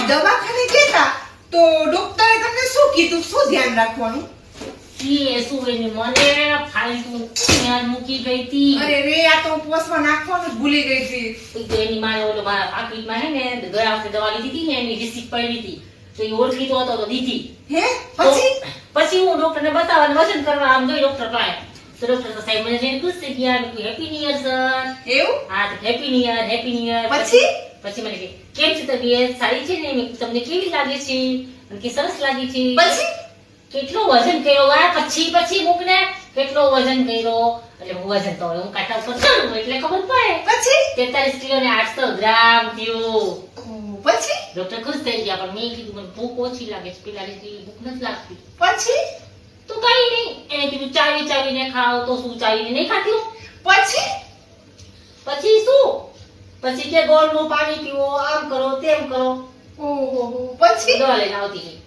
દવાખાને ગયા તો ડોક્ટરે તમને શું કીધું? શું ધ્યાન રાખવાનું? એ શું એની મને ફાલતુ યાર મૂકી ગઈ હતી. અરે રે, આ તો પોસમાં નાખવાનું જ ભૂલી ગઈ હતી. તો એની માને ઓલો મારા પાકીટમાં હે ને ગયા વખતે દવા લીધી હતી ને એની રિસીપ્ટ પડી હતી. તો એ ઓળખીતો હતો તો દીધી. હે? પછી હું ડોક્ટરને બતાવવાનું વજન કરવા આમ ગઈ ડોક્ટર પાસે. તો ડોક્ટર તો સાહેબ મને જઈને પૂછશે કે યાર હેપી ન્યુ યર સર. એવું? હા તો happy new year, happy new year. પછી મને કે કેમ છે તબિયત? સારી છે ને? તમને કેવી લાગે છે? અને કે સરસ લાગે છે. પછી કેટલો વજન કર્યો? આ પછી મૂકને કેટલો વજન કર્યો? એટલે હું વજન તો હું કાંટા ઉપર ચડું એટલે ખબર પડે. પછી 43 કિલો ને 800 ગ્રામ થયું. પછી ડોક્ટર ખુશ થઈ ગયા પણ મેં કીધું મને ભૂખ ઓછી લાગે છે. પેલા ભૂખ નથી લાગતી. પછી તો કઈ નહીં, એને કીધું ચાવીને ખાવ. તો શું ચાવીને નહીં ખાતી હું? પછી શું? પછી કે ગોળનું પાણી પીવો, આમ કરો તેમ કરો. ઓહો, પછી દવા લઈને આવતી ગઈ.